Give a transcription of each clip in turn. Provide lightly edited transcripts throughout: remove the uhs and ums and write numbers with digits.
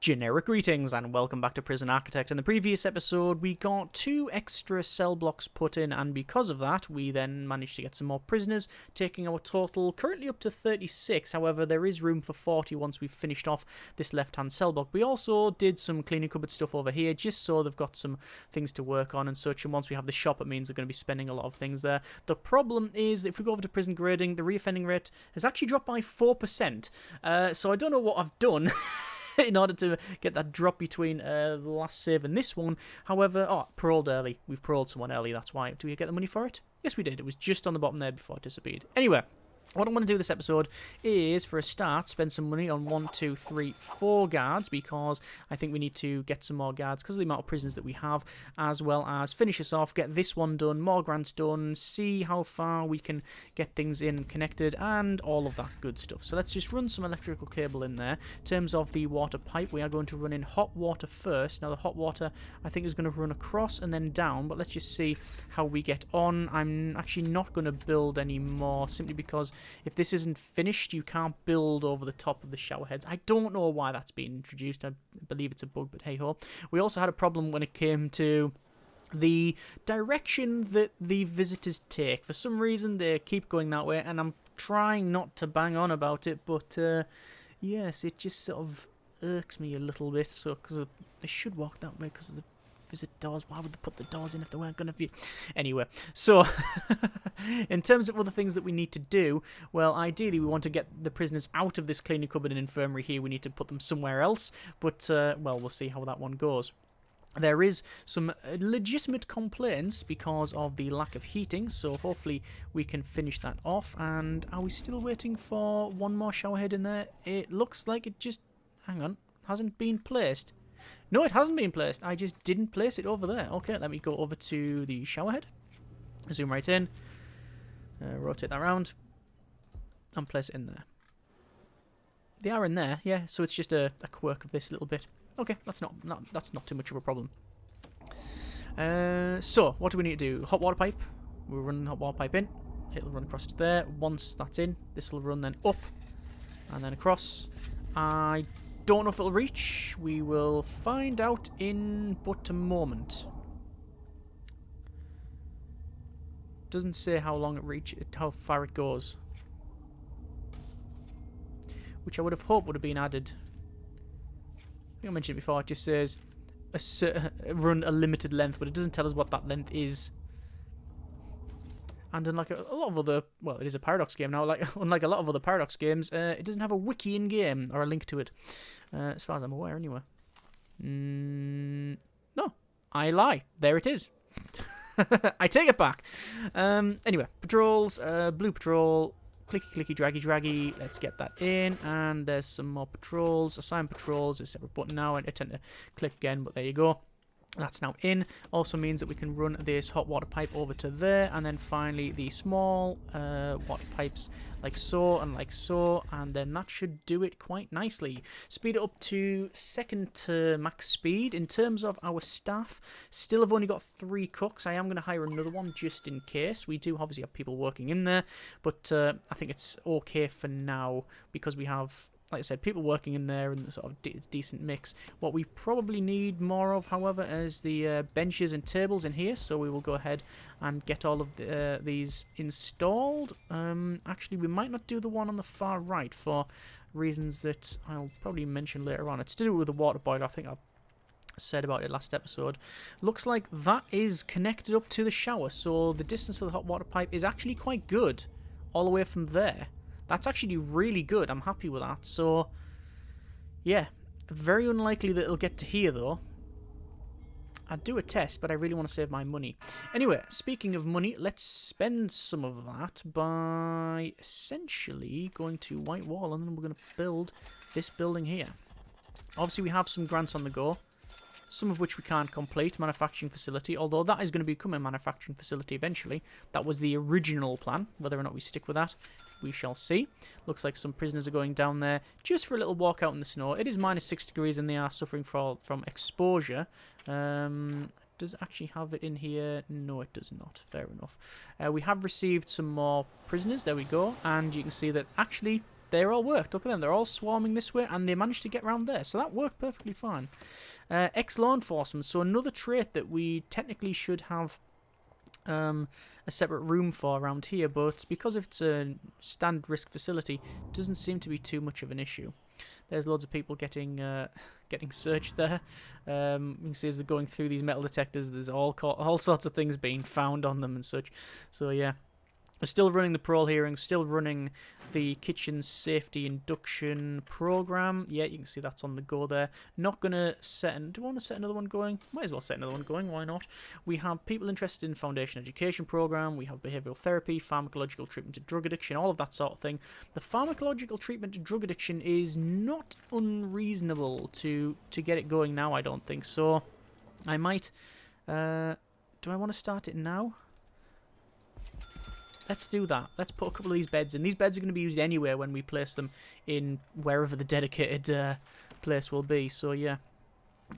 Generic greetings and welcome back to Prison Architect. In the previous episode we got 2 extra cell blocks put in, and because of that we then managed to get some more prisoners, taking our total currently up to 36. However, there is room for 40 once we've finished off this left hand cell block. We also did some cleaning cupboard stuff over here just so they've got some things to work on and such, and once we have the shop it means they're going to be spending a lot of things there. The problem is that if we go over to prison grading, the reoffending rate has actually dropped by 4%, so I don't know what I've done in order to get that drop between the last save and this one. However, paroled early. We've paroled someone early, that's why. Do we get the money for it? Yes, we did. It was just on the bottom there before it disappeared. Anyway, what I want to do this episode is, for a start, spend some money on 1, 2, 3, 4 guards, because I think we need to get some more guards because of the amount of prisons that we have, as well as finish us off, get this one done, more grants done, see how far we can get things in connected, and all of that good stuff. So let's just run some electrical cable in there. In terms of the water pipe, we are going to run in hot water first. Now the hot water I think is going to run across and then down, but let's just see how we get on. I'm actually not going to build any more, simply because if this isn't finished, you can't build over the top of the shower heads. I don't know why that's been introduced. I believe it's a bug, but hey-ho. We also had a problem when it came to the direction that the visitors take. For some reason, they keep going that way, and I'm trying not to bang on about it, but yes, it just sort of irks me a little bit. So, because they should walk that way because of the visit doors. Why would they put the doors in if they weren't going to be? Anyway, so in terms of other things that we need to do, well, ideally we want to get the prisoners out of this cleaning cupboard and infirmary here. We need to put them somewhere else, but well, we'll see how that one goes. There is some legitimate complaints because of the lack of heating, so hopefully we can finish that off. And are we still waiting for one more shower head in there? It looks like it just, hang on, hasn't been placed. No, it hasn't been placed. I just didn't place it over there. Okay, let me go over to the shower head. Zoom right in. Rotate that around. And place it in there. They are in there, yeah. So it's just a quirk of this little bit. Okay, that's not too much of a problem. So, what do we need to do? Hot water pipe. We'll run the hot water pipe in. It'll run across to there. Once that's in, this will run then up. And then across. I don't know if it'll reach. We will find out in but a moment. Doesn't say how long how far it goes, which I would have hoped would have been added. I think I mentioned it before. It just says run a limited length, but it doesn't tell us what that length is. And unlike a lot of other, well, it is a Paradox game now. Unlike a lot of other Paradox games, it doesn't have a wiki in game or a link to it, as far as I'm aware, anyway. No, I lie. There it is. I take it back. Anyway, patrols. Blue patrol. Clicky, clicky, draggy, draggy. Let's get that in. And there's some more patrols. Assign patrols. A separate button now. I tend to click again, but there you go. That's now in. Also means that we can run this hot water pipe over to there, and then finally the small water pipes like so and like so, and then that should do it quite nicely. Speed it up to second to max speed. In terms of our staff, still have only got 3 cooks. I am going to hire another one just in case. We do obviously have people working in there, but I think it's okay for now because we have, like I said, people working in there and sort of decent mix. What we probably need more of, however, is the benches and tables in here. So we will go ahead and get all of these installed. Actually, we might not do the one on the far right for reasons that I'll probably mention later on. It's to do with the water boiler. I think I said about it last episode. Looks like that is connected up to the shower. So the distance of the hot water pipe is actually quite good all the way from there. That's actually really good. I'm happy with that. So, yeah. Very unlikely that it'll get to here, though. I'd do a test, but I really want to save my money. Anyway, speaking of money, let's spend some of that by essentially going to white wall, and then we're going to build this building here. Obviously, we have some grants on the go, some of which we can't complete. Manufacturing facility, although that is going to become a manufacturing facility eventually. That was the original plan. Whether or not we stick with that, we shall see. Looks like some prisoners are going down there just for a little walk out in the snow. It is -6 degrees and they are suffering from exposure. Does it actually have it in here? No, it does not. Fair enough. We have received some more prisoners. There we go. And you can see that actually They're all worked. Look at them. They're all swarming this way, and they managed to get around there. So that worked perfectly fine. Ex-law enforcement. So another trait that we technically should have a separate room for around here, but because it's a standard risk facility, it doesn't seem to be too much of an issue. There's loads of people getting searched there. You can see as they're going through these metal detectors, there's all sorts of things being found on them and such. So yeah. We're still running the parole hearing, still running the kitchen safety induction program. Yeah, you can see that's on the go there. Not going to set... Do I want to set another one going? Might as well set another one going, why not? We have people interested in foundation education program. We have behavioral therapy, pharmacological treatment to drug addiction, all of that sort of thing. The pharmacological treatment to drug addiction is not unreasonable to get it going now, I don't think. So, I might... do I want to start it now? Let's do that. Let's put a couple of these beds in. These beds are going to be used anywhere when we place them in wherever the dedicated place will be. So, yeah.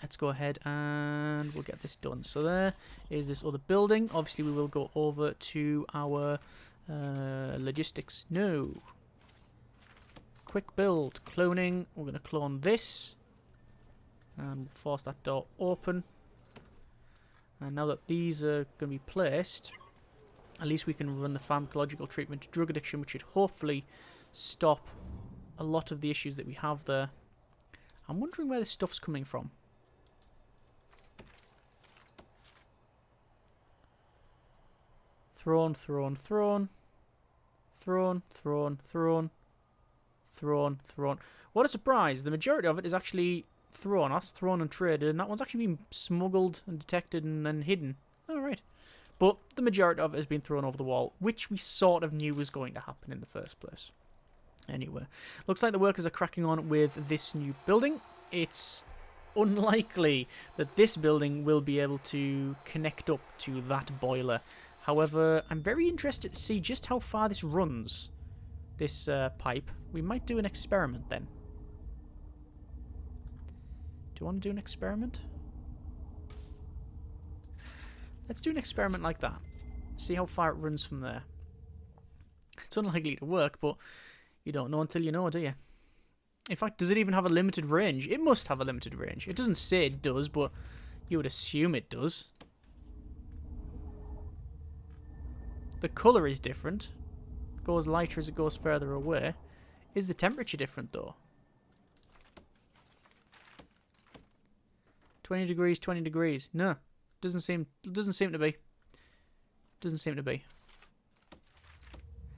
Let's go ahead and we'll get this done. So, there is this other building. Obviously, we will go over to our logistics. No. Quick build. Cloning. We're going to clone this. And we'll force that door open. And now that these are going to be placed... At least we can run the pharmacological treatment to drug addiction, which should hopefully stop a lot of the issues that we have there. I'm wondering where this stuff's coming from. Thrown. What a surprise. The majority of it is actually thrown. That's thrown and traded, and that one's actually been smuggled and detected and then hidden. Alright. But the majority of it has been thrown over the wall, which we sort of knew was going to happen in the first place. Anyway, looks like the workers are cracking on with this new building. It's unlikely that this building will be able to connect up to that boiler. However, I'm very interested to see just how far this runs, this pipe. We might do an experiment then. Do you want to do an experiment? Let's do an experiment like that. See how far it runs from there. It's unlikely to work, but you don't know until you know, do you? In fact, does it even have a limited range? It must have a limited range. It doesn't say it does, but you would assume it does. The colour is different. It goes lighter as it goes further away. Is the temperature different, though? 20 degrees, 20 degrees. No. Doesn't seem to be. Doesn't seem to be.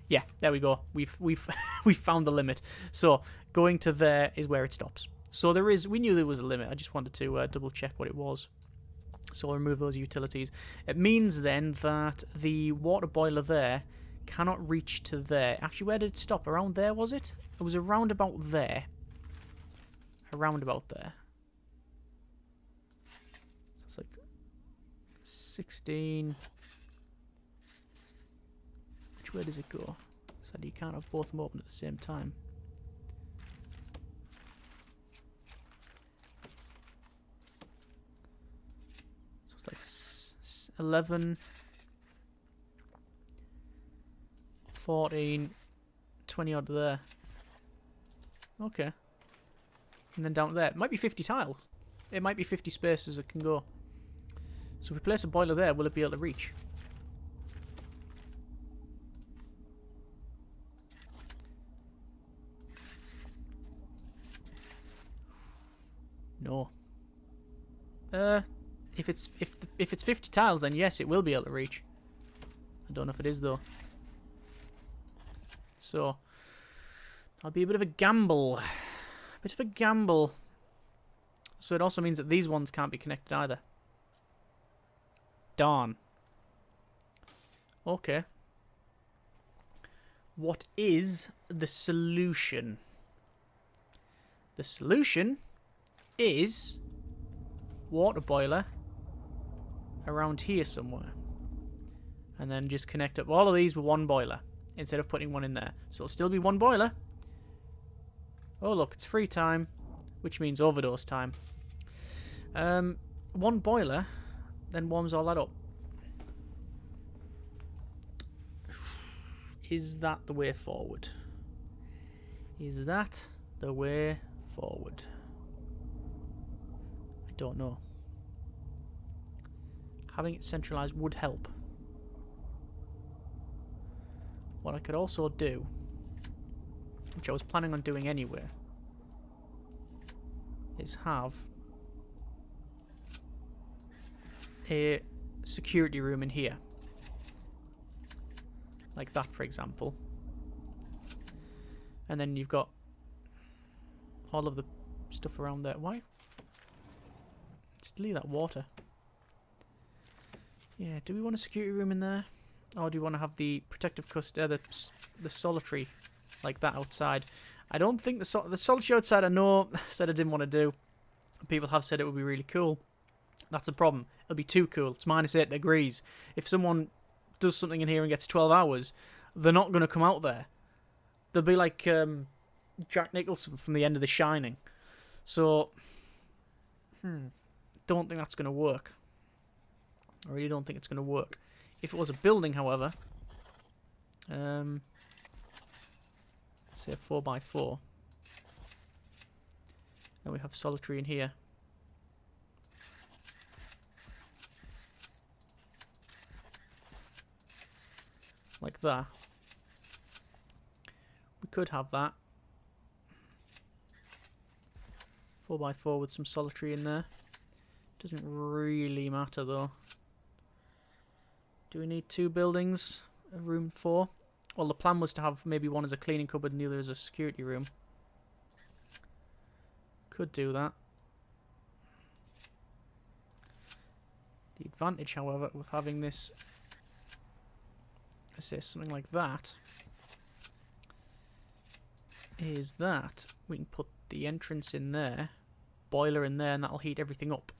Yeah, there we go. We've we found the limit. So going to there is where it stops. So there is. We knew there was a limit. I just wanted to double check what it was. So I'll remove those utilities. It means then that the water boiler there cannot reach to there. Actually, where did it stop? Around there, was it? It was around about there. Around about there. So it's like 16. Which way does it go? So you can't have both of them open at the same time. So it's like 11, 14, 20 odd there. Okay. And then down there. It might be 50 tiles. It might be 50 spaces it can go. So if we place a boiler there, will it be able to reach? No. If it's 50 tiles, then yes, it will be able to reach. I don't know if it is though. So that'll be a bit of a gamble. A bit of a gamble. So it also means that these ones can't be connected either. Darn. Okay. What is the solution? The solution is water boiler around here somewhere. And then just connect up all of these with one boiler instead of putting one in there. So it'll still be one boiler. Oh look, it's free time, which means overdose time. One boiler then warms all that up. Is that the way forward? Is that the way forward? I don't know. Having it centralised would help. What I could also do, which I was planning on doing anyway, is have a security room in here. Like that, for example. And then you've got all of the stuff around there. Why? Just leave that water. Yeah, do we want a security room in there? Or do you want to have the protective custody, the solitary, like that outside? I don't think the solitary outside, I know, said I didn't want to do. People have said it would be really cool. That's a problem. It'll be too cool. It's -8 degrees. If someone does something in here and gets 12 hours, they're not going to come out there. They'll be like Jack Nicholson from the end of The Shining. So, don't think that's going to work. I really don't think it's going to work. If it was a building, however, say a 4x4, then we have solitary in here. Like that. We could have that. 4x4 with some solitary in there. Doesn't really matter though. Do we need 2 buildings? A room 4? Well, the plan was to have maybe one as a cleaning cupboard and the other as a security room. Could do that. The advantage, however, with having this, let's say something like that, is that we can put the entrance in there, boiler in there, and that'll heat everything up.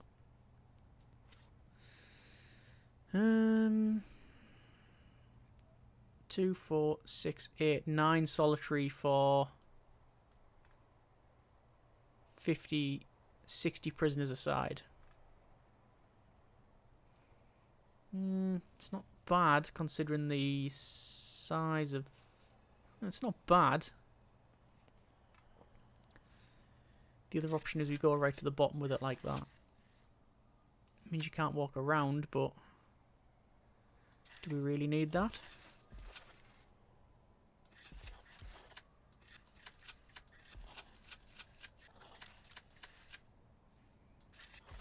2, 4, 6, 8, 9 solitary for 50, 60 prisoners aside. It's not bad considering the size of... It's not bad. The other option is we go right to the bottom with it like that. It means you can't walk around, but do we really need that?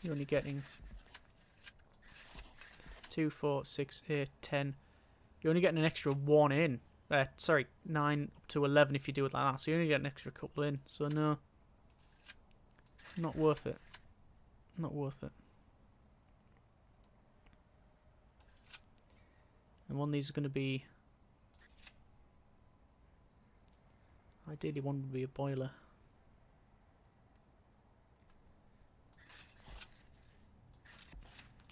You're only getting 2, 4, 6, 8, 10. You're only getting an extra 1 in. Sorry, 9 up to 11 if you do it like that. So you only get an extra couple in. So no. Not worth it. Not worth it. And one of these is going to be... Ideally one would be a boiler.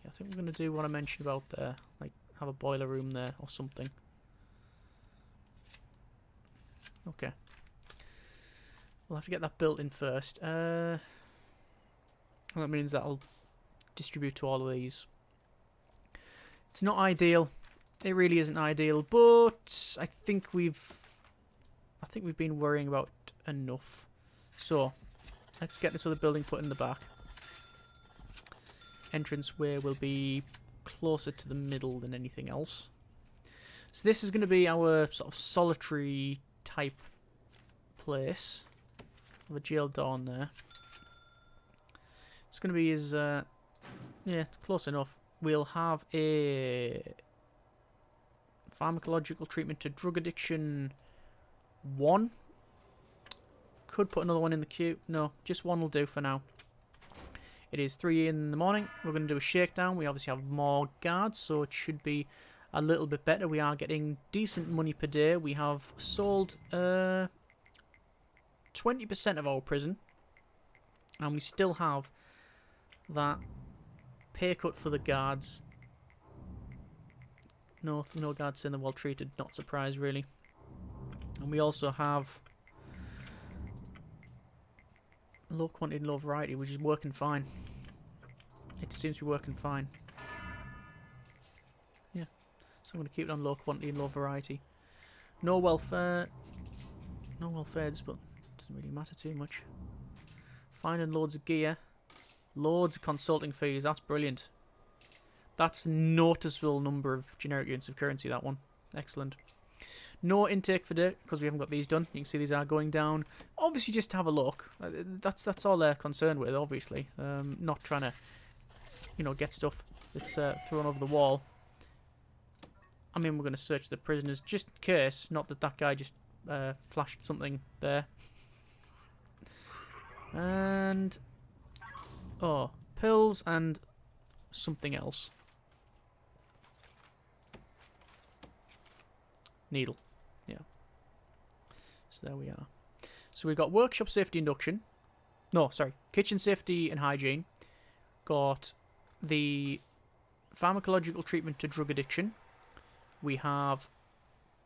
I think we're going to do what I mentioned about there, like have a boiler room there or something. Okay. We'll have to get that built in first. That means that I'll distribute to all of these. It's not ideal. It really isn't ideal, but I think we've been worrying about it enough. So, let's get this other building put in the back. Entranceway will be closer to the middle than anything else. So this is going to be our sort of solitary type place. Have a jail door on there. It's going to be as yeah, it's close enough. We'll have a pharmacological treatment to drug addiction 1. Could put another one in the queue. No, just 1 will do for now. It is 3 in the morning. We're going to do a shakedown. We obviously have more guards, so it should be a little bit better. We are getting decent money per day. We have sold 20% of our prison, and we still have that pay cut for the guards. No guards saying they're well treated. Not surprised, really. And we also have low quantity and low variety, which is working fine. It seems to be working fine. Yeah. So I'm going to keep it on low quantity and low variety. No welfare. No welfares, but Doesn't really matter too much. Finding loads of gear. Loads of consulting fees. That's brilliant. That's a noticeable number of generic units of currency, that one. Excellent. No intake for dirt, because we haven't got these done. You can see these are going down. Obviously, just have a look. That's all they're concerned with, obviously. Not trying to, you know, get stuff that's thrown over the wall. I mean, we're going to search the prisoners just in case. Not that that guy just flashed something there. And... oh, pills and something else. Needle. Yeah. So there we are. So we've got workshop safety induction. No, sorry. Kitchen safety and hygiene. Got the pharmacological treatment to drug addiction. We have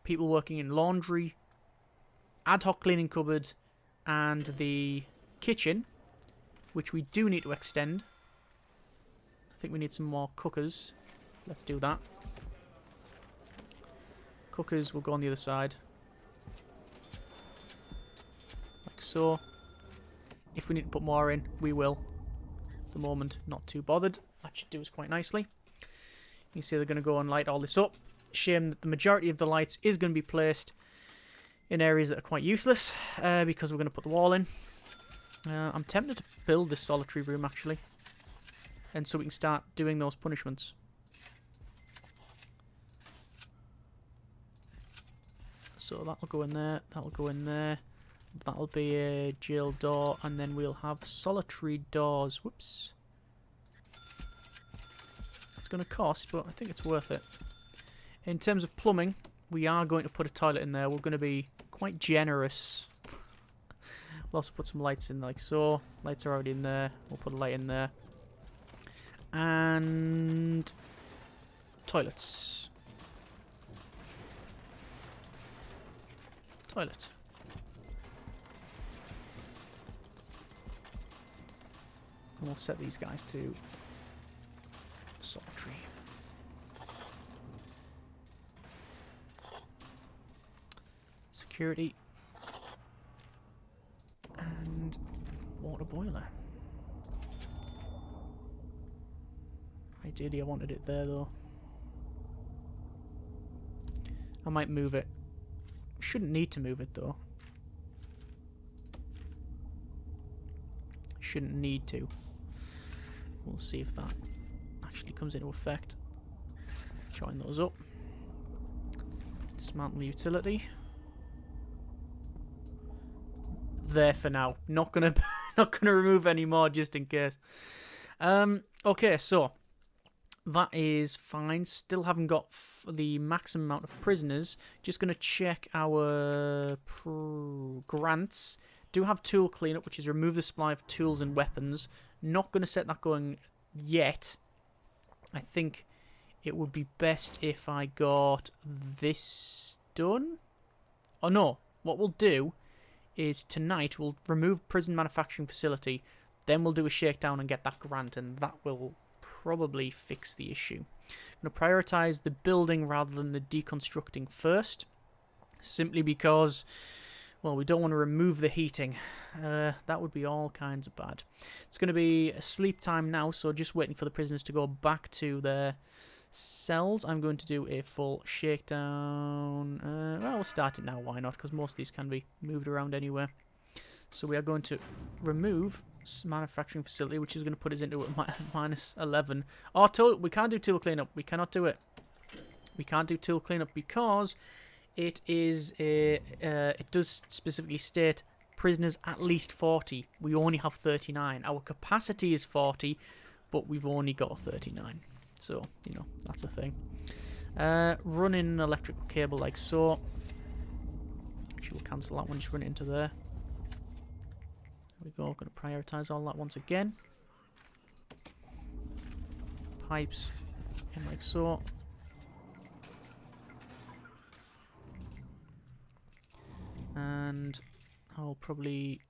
people working in laundry, ad hoc cleaning cupboard, and the kitchen, which we do need to extend. I think we need some more cookers. Let's do that. Cookers will go on the other side. Like so. If we need to put more in, we will. At the moment, not too bothered. That should do us quite nicely. You can see they're going to go and light all this up. Shame that the majority of the lights is going to be placed in areas that are quite useless, because we're going to put the wall in. I'm tempted to build this solitary room, actually. And so we can start doing those punishments. So that'll go in there, that'll go in there. That'll be a jail door, and then we'll have solitary doors. Whoops. It's going to cost, but I think it's worth it. In terms of plumbing, we are going to put a toilet in there. We're going to be quite generous. We'll also put some lights in like so. Lights are already in there. We'll put a light in there. And toilets. Toilet. And we'll set these guys to solitary. Security. And water boiler. Ideally I wanted it there though. I might move it. Shouldn't need to move it though. Shouldn't need to. We'll see if that actually comes into effect. Join those up. Dismantle utility. There for now. Not gonna remove any more just in case. Okay, so that is fine. Still haven't got the maximum amount of prisoners. Just going to check our grants. Do have tool cleanup, which is remove the supply of tools and weapons. Not going to set that going yet. I think it would be best if I got this done. Oh no, what we'll do is tonight we'll remove prison manufacturing facility. Then we'll do a shakedown and get that grant, and that will probably fix the issue. I'm going to prioritise the building rather than the deconstructing first, simply because, well, we don't want to remove the heating. That would be all kinds of bad. It's going to be sleep time now, so just waiting for the prisoners to go back to their cells. I'm going to do a full shakedown. Well, we'll start it now, why not, because most of these can be moved around anywhere. So we are going to remove manufacturing facility, which is going to put us into minus 11. Oh, we can't do tool cleanup. We cannot do it. We can't do tool cleanup because it is it does specifically state prisoners at least 40. We only have 39. Our capacity is 40, but we've only got 39. So, you know, that's a thing. Run in an electrical cable like so. Actually, we'll cancel that one. Just run it into there. There we go. Going to prioritise all that once again. Pipes in like so. And I'll probably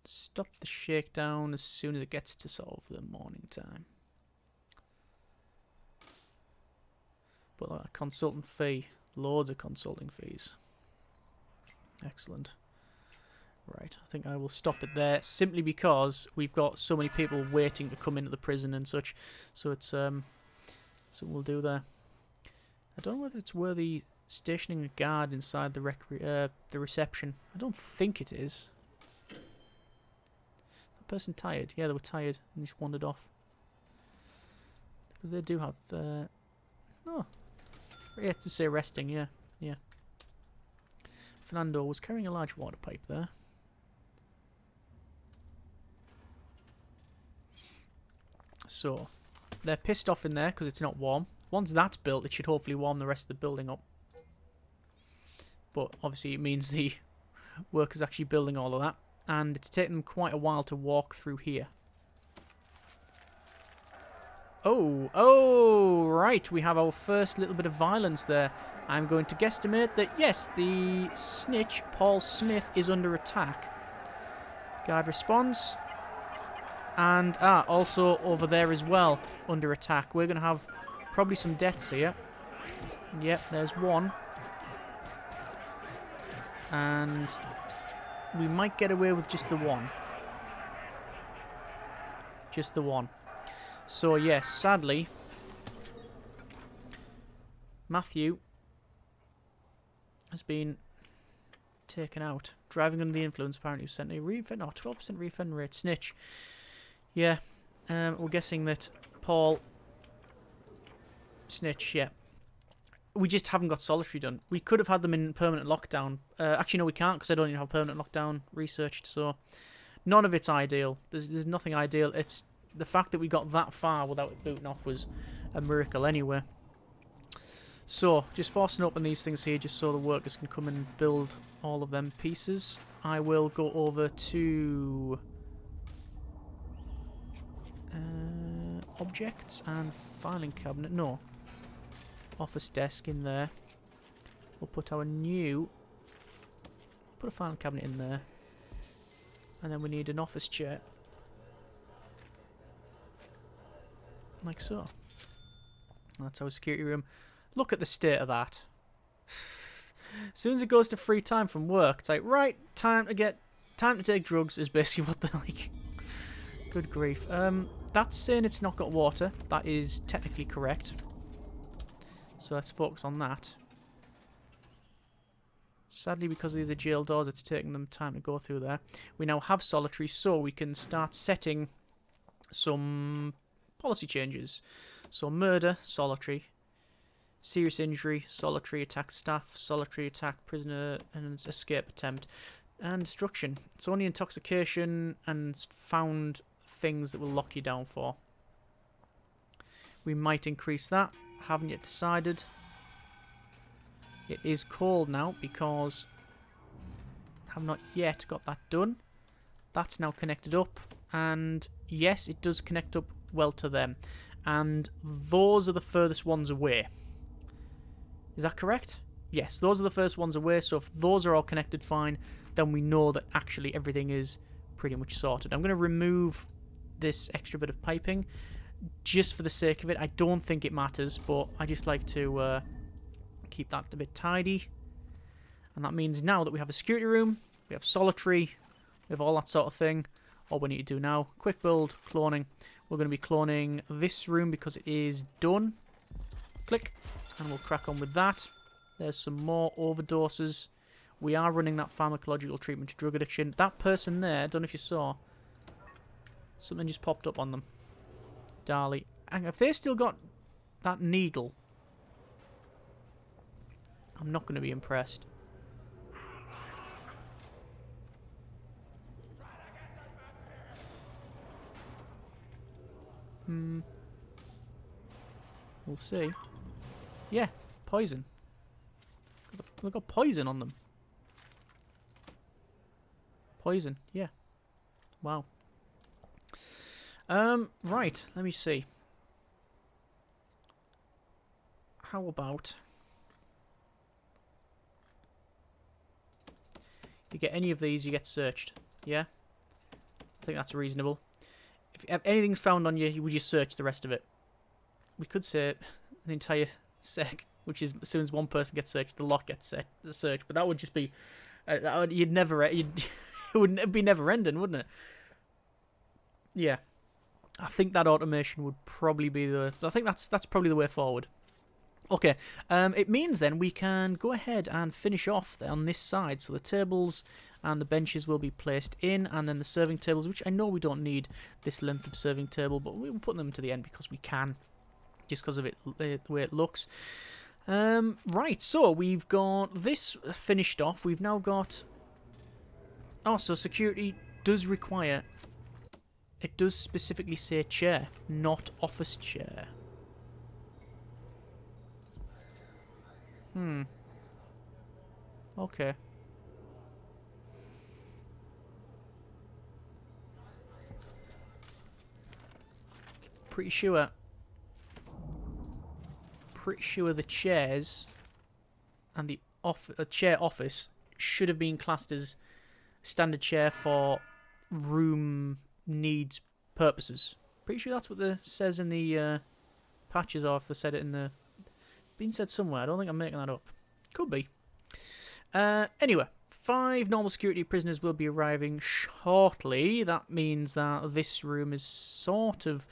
stop the shakedown as soon as it gets to sort of the morning time. But a consultant fee. Loads of consulting fees. Excellent. Right, I think I will stop it there, simply because we've got so many people waiting to come into the prison and such. So it's so we'll do there. I don't know whether it's worthy stationing a guard inside the reception. I don't think it is. That person tired? Yeah, they were tired and just wandered off. Because they do have oh, yeah, to say resting. Yeah, yeah. Fernando was carrying a large water pipe there. So, they're pissed off in there because it's not warm. Once that's built, it should hopefully warm the rest of the building up. But obviously it means the workers actually building all of that. And it's taken them quite a while to walk through here. Oh, right. We have our first little bit of violence there. I'm going to guesstimate that, yes, the snitch, Paul Smith, is under attack. Guard responds. And, also over there as well, under attack. We're going to have probably some deaths here. Yep, there's one. And we might get away with just the one. Just the one. So, yes, sadly, Matthew has been taken out. Driving under the influence, apparently, was sent a refund. Oh, 12% refund rate. Snitch. Yeah, we're guessing that Paul... Snitch, yeah. We just haven't got solitary done. We could have had them in permanent lockdown. Actually, no, we can't, because I don't even have permanent lockdown researched, so... None of it's ideal. There's nothing ideal. It's the fact that we got that far without it booting off was a miracle anyway. So, just forcing open these things here just so the workers can come and build all of them pieces. I will go over to... objects and filing cabinet. No. Office desk in there. We'll put our new... Put a filing cabinet in there. And then we need an office chair. Like so. That's our security room. Look at the state of that. As soon as it goes to free time from work, it's like, right, time to take drugs is basically what they're like. Good grief. That's saying it's not got water. That is technically correct. So let's focus on that. Sadly, because these are jail doors, it's taking them time to go through there. We now have solitary, so we can start setting some policy changes. So murder, solitary. Serious injury, solitary. Attack staff, solitary. Attack prisoner, and escape attempt. And destruction. It's only intoxication and found things that will lock you down for. We might increase that. Haven't yet decided. It is cold now because I have not yet got that done. That's now connected up. And yes, it does connect up well to them. And those are the furthest ones away. Is that correct? Yes, those are the first ones away. So if those are all connected fine, then we know that actually everything is pretty much sorted. I'm going to remove this extra bit of piping just for the sake of it. I don't think it matters, but I just like to keep that a bit tidy. And that means now that we have a security room, we have solitary, we have all that sort of thing. All we need to do now, quick build, cloning. We're going to be cloning this room because it is done. Click, and we'll crack on with that. There's some more overdoses. We are running that pharmacological treatment to drug addiction. That person there, I don't know if you saw, something just popped up on them. Darley. And if they've still got that needle, I'm not going to be impressed. We'll see. Yeah, poison. They've got poison on them. Poison, yeah. Wow. Right, let me see. How about... you get any of these, you get searched. Yeah? I think that's reasonable. If anything's found on you, we just search the rest of it. We could say the entire sec, which is as soon as one person gets searched, the lot gets searched. But that would just be... you'd never... It'd be never ending, wouldn't it? Yeah. I think that automation would probably be the... I think that's probably the way forward. Okay, it means then we can go ahead and finish off on this side. So the tables and the benches will be placed in, and then the serving tables, which I know we don't need this length of serving table, but we'll put them to the end because we can, just because of it, the way it looks. Right, so we've got this finished off. We've now got... Oh, so security does require... It does specifically say chair, not office chair. Okay. Pretty sure the chairs and the chair office should have been classed as standard chair for room needs purposes. Pretty sure that's what it says in the patches, or if they said it in the... Been said somewhere. I don't think I'm making that up. Could be. Anyway, 5 normal security prisoners will be arriving shortly. That means that this room is sort of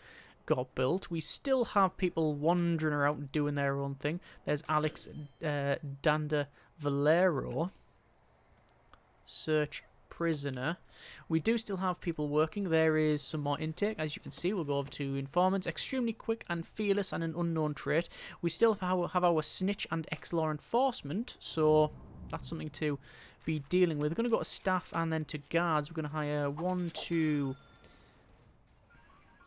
got built. We still have people wandering around doing their own thing. There's Alex Danda Valero. Search prisoner. We do still have people working. There is some more intake. As you can see, we'll go over to informants. Extremely quick and fearless and an unknown trait. We still have our snitch and ex-law enforcement, so that's something to be dealing with. We're going to go to staff and then to guards. We're going to hire 1, 2...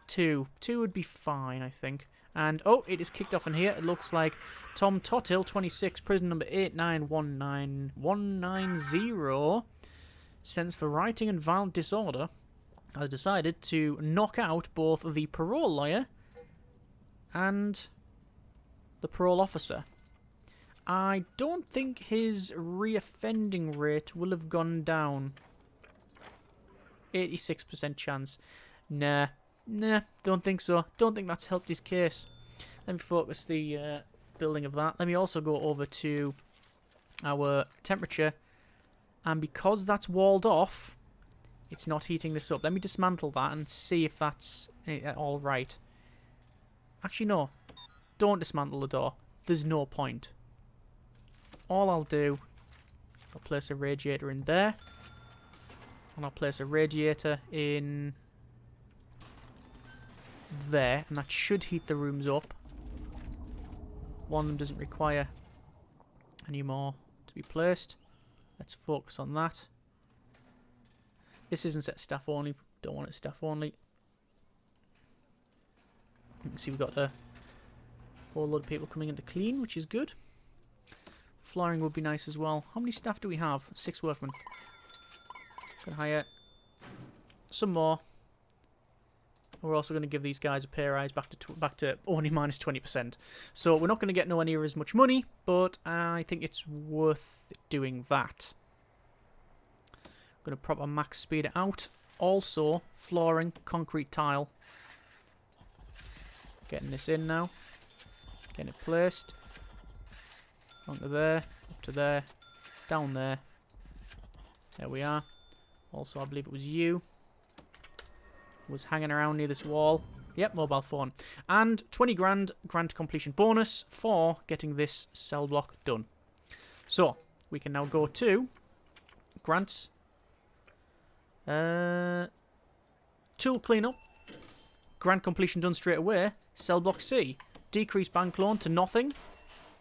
2 would be fine, I think. And, oh, it is kicked off in here. It looks like Tom Tottill, 26, prison number 8919190, sentence for writing and violent disorder, has decided to knock out both the parole lawyer and the parole officer. I don't think his reoffending rate will have gone down. 86% chance. Nah, don't think so. Don't think that's helped his case. Let me focus the building of that. Let me also go over to our temperature. And because that's walled off, it's not heating this up. Let me dismantle that and see if that's all right. Actually, no. Don't dismantle the door. There's no point. All I'll do, I'll place a radiator in there. And I'll place a radiator in there. And that should heat the rooms up. One of them doesn't require any more to be placed. Let's focus on that. This isn't set staff only. Don't want it staff only. You can see we've got a whole lot of people coming in to clean, which is good. Flooring would be nice as well. How many staff do we have? 6 workmen. Can hire some more. We're also going to give these guys a pay rise back to only minus 20%. So we're not going to get nowhere near as much money, but I think it's worth doing that. I'm going to proper max speed it out. Also, flooring, concrete tile. Getting this in now. Getting it placed. Onto there, up to there, down there. There we are. Also, I believe it was you. Was hanging around near this wall. Yep, mobile phone. And 20 grand grant completion bonus for getting this cell block done. So, we can now go to grants. Tool cleanup. Grant completion done straight away. Cell block C. Decrease bank loan to nothing,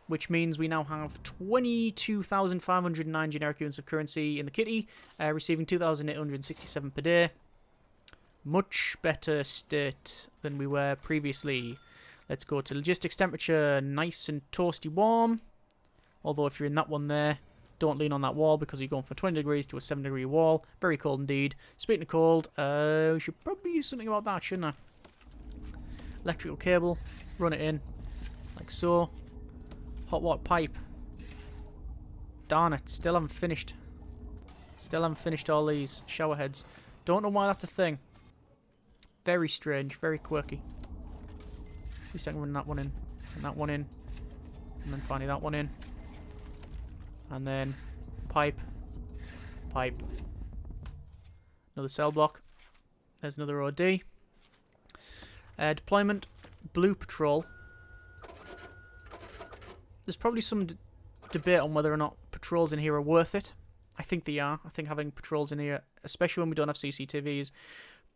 which means we now have 22,509 generic units of currency in the kitty, receiving 2,867 per day. Much better state than we were previously. Let's go to logistics temperature, nice and toasty warm. Although if you're in that one there, don't lean on that wall because you're going from 20 degrees to a 7-degree wall. Very cold indeed. Speaking of cold, we should probably do something about that, shouldn't I? Electrical cable, run it in, like so. Hot water pipe. Darn it, still haven't finished. Still haven't finished all these shower heads. Don't know why that's a thing. Very strange, very quirky. At least I can run that one in, and that one in, and then finally that one in. And then pipe, pipe, Another cell block. There's another OD. Deployment. Blue patrol. There's probably some debate on whether or not patrols in here are worth it. I think they are. I think having patrols in here, especially when we don't have CCTV, is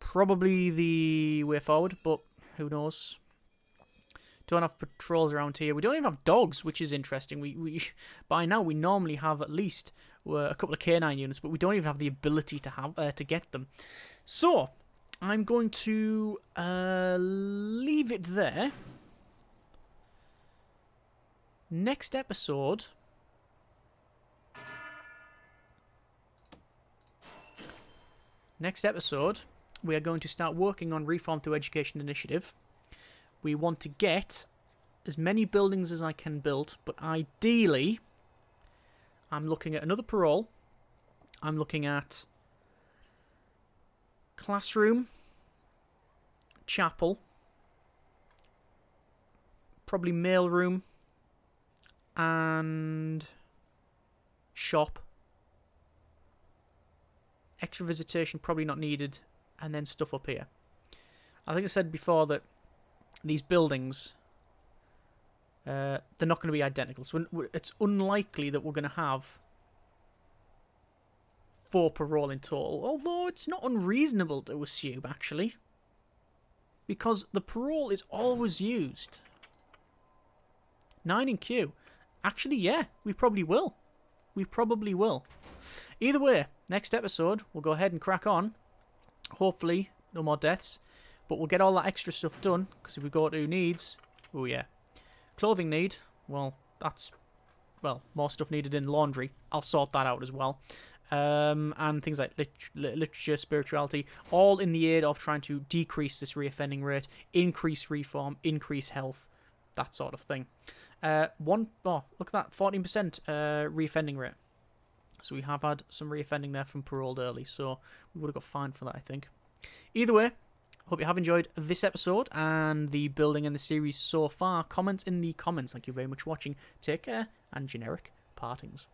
probably the way forward, but who knows. Don't have patrols around here. We don't even have dogs, which is interesting. We by now we normally have at least a couple of canine units, but we don't even have the ability to have to get them. So I'm going to leave it there. Next episode. We are going to start working on Reform Through Education Initiative. We want to get as many buildings as I can build, but ideally, I'm looking at another parole. I'm looking at classroom, chapel, probably mailroom, and shop. Extra visitation probably not needed, and then stuff up here. I think I said before that these buildings, they're not going to be identical. So it's unlikely that we're going to have 4 parole in total, although it's not unreasonable to assume, actually, because the parole is always used. 9 in queue. Actually, yeah, we probably will. Either way, next episode, we'll go ahead and crack on. Hopefully, no more deaths. But we'll get all that extra stuff done, because if we go to needs, oh yeah. Clothing need, well, that's, well, more stuff needed in laundry. I'll sort that out as well. And things like literature, spirituality, all in the aid of trying to decrease this reoffending rate, increase reform, increase health, that sort of thing. Look at that, 14% reoffending rate. So we have had some reoffending there from paroled early, so we would have got fined for that, I think. Either way, hope you have enjoyed this episode and the building and the series so far. Comments in the comments. Thank you very much for watching. Take care, and generic partings.